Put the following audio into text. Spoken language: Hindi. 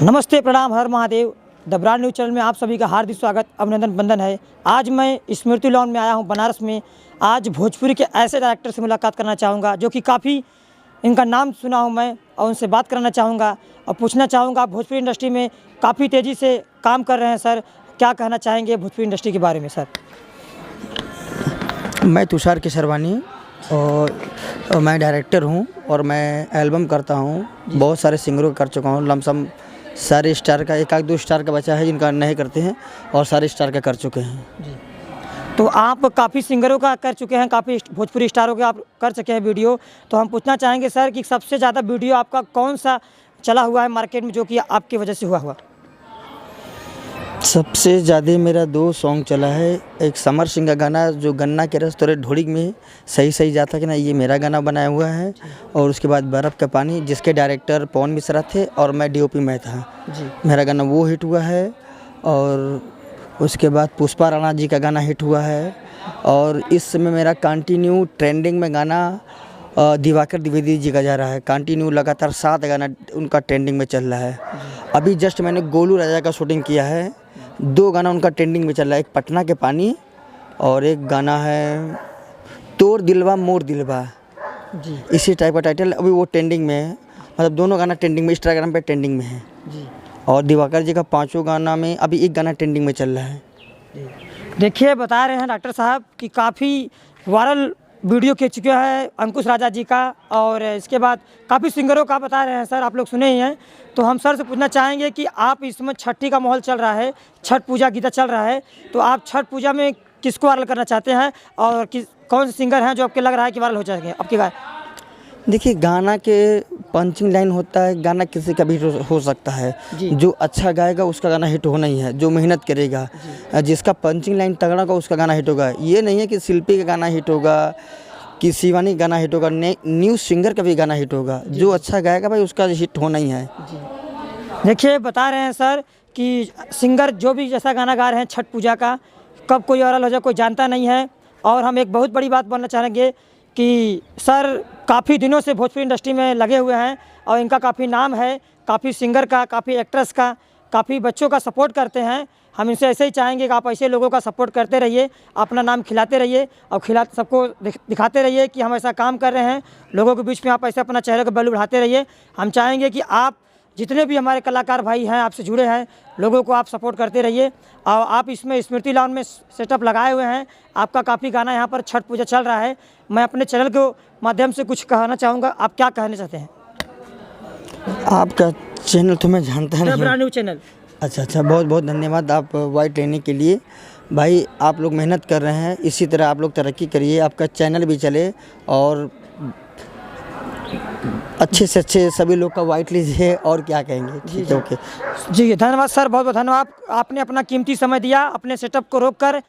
नमस्ते, प्रणाम, हर Mahadev. The brand news channel में आप सभी का हार्दिक स्वागत, अभिनंदन, बंदन है। आज मैं स्मृति लॉन में आया हूं बनारस में। आज भोजपुरी के ऐसे डायरेक्टर से मुलाकात करना चाहूँगा जो कि काफ़ी इनका नाम सुना हूं मैं, और उनसे बात करना चाहूँगा और पूछना चाहूँगा, आप भोजपुरी इंडस्ट्री में काफ़ी तेज़ी से काम कर रहे हैं सर, क्या कहना चाहेंगे भोजपुरी इंडस्ट्री के बारे में सर? मैं तुषार केसरवानी और मैं डायरेक्टर हूं और मैं एल्बम करता हूं। बहुत सारे सिंगरों का कर चुका हूं। लमसम सारे स्टार का, एक आध दो स्टार का बचा है जिनका नहीं करते हैं, और सारे स्टार का कर चुके हैं जी। तो आप काफ़ी सिंगरों का कर चुके हैं, काफ़ी भोजपुरी स्टारों के आप कर चुके हैं वीडियो। तो हम पूछना चाहेंगे सर कि सबसे ज़्यादा वीडियो आपका कौन सा चला हुआ है मार्केट में जो कि आपकी वजह से हुआ? सबसे ज़्यादा मेरा 2 सॉन्ग चला है। एक समर सिंह का गाना जो गन्ना के रस तोरे ढोड़ी में सही सही जाता कि ना, ये मेरा गाना बनाया हुआ है। और उसके बाद बर्फ़ का पानी, जिसके डायरेक्टर पवन मिश्रा थे और मैं डीओपी में था जी। मेरा गाना वो हिट हुआ है। और उसके बाद पुष्पा राणा जी का गाना हिट हुआ है। और इस समय मेरा कंटिन्यू ट्रेंडिंग में गाना दिवाकर द्विवेदी जी का जा रहा है। कंटिन्यू लगातार 7 गाना उनका ट्रेंडिंग में चल रहा है। अभी जस्ट मैंने गोलू राजा का शूटिंग किया है। 2 गाना उनका ट्रेंडिंग में चल रहा है, एक पटना के पानी और एक गाना है तोर दिलवा मोर दिलवा जी। इसी टाइप का टाइटल अभी वो ट्रेंडिंग में है। मतलब दोनों गाना ट्रेंडिंग में, इंस्टाग्राम पे ट्रेंडिंग में है जी। और दिवाकर जी का 5 गाना में अभी एक गाना ट्रेंडिंग में चल रहा है। देखिए, बता रहे हैं डॉक्टर साहब कि काफ़ी वायरल वीडियो खींच चुके हैं अंकुश राजा जी का, और इसके बाद काफ़ी सिंगरों का बता रहे हैं सर, आप लोग सुने ही हैं। तो हम सर से पूछना चाहेंगे कि आप इसमें छठी का माहौल चल रहा है, छठ पूजा गीता चल रहा है, तो आप छठ पूजा में किसको वायरल करना चाहते हैं और कौन से सिंगर हैं जो आपके लग रहा है कि वायरल हो जाएंगे आपकी बात? देखिए, गाना के पंचिंग लाइन होता है, गाना किसी का भी हो सकता है। जो अच्छा गाएगा उसका गाना हिट होना ही है, जो मेहनत करेगा, जिसका पंचिंग लाइन तगड़ा होगा उसका गाना हिट होगा। ये नहीं है कि शिल्पी का गाना हिट होगा, कि शिवानी का गाना हिट होगा, न्यू सिंगर का भी गाना हिट होगा। जो अच्छा गाएगा भाई उसका हिट होना ही है। देखिए, बता रहे हैं सर कि सिंगर जो भी जैसा गाना गा रहे हैं छठ पूजा का, कब कोई वायरल हो जाए कोई जानता नहीं है। और हम एक बहुत बड़ी बात बोलना चाहेंगे कि सर काफ़ी दिनों से भोजपुरी इंडस्ट्री में लगे हुए हैं और इनका काफ़ी नाम है, काफ़ी सिंगर का, काफ़ी एक्ट्रेस का, काफ़ी बच्चों का सपोर्ट करते हैं। हम इनसे ऐसे ही चाहेंगे कि आप ऐसे लोगों का सपोर्ट करते रहिए, अपना नाम खिलाते रहिए और सबको दिखाते रहिए कि हम ऐसा काम कर रहे हैं। लोगों के बीच में आप ऐसे अपना चेहरे का वैल्यू बढ़ाते रहिए। हम चाहेंगे कि आप जितने भी हमारे कलाकार भाई हैं आपसे जुड़े हैं, लोगों को आप सपोर्ट करते रहिए। और आप इसमें स्मृति लॉन में सेटअप लगाए हुए हैं, आपका काफ़ी गाना यहाँ पर छठ पूजा चल रहा है। मैं अपने चैनल के माध्यम से कुछ कहना चाहूँगा, आप क्या कहना चाहते हैं? आपका चैनल तो मैं जानता नहीं, ब्रांड न्यूज़ चैनल। अच्छा, बहुत बहुत धन्यवाद आप वाइट लेने के लिए। भाई आप लोग मेहनत कर रहे हैं, इसी तरह आप लोग तरक्की करिए, आपका चैनल भी चले और अच्छे से अच्छे सभी लोग का वाइट लीजिए। और क्या कहेंगे? ठीक है, ओके जी, धन्यवाद सर, बहुत बहुत धन्यवाद। आपने अपना कीमती समय दिया अपने सेटअप को रोक कर।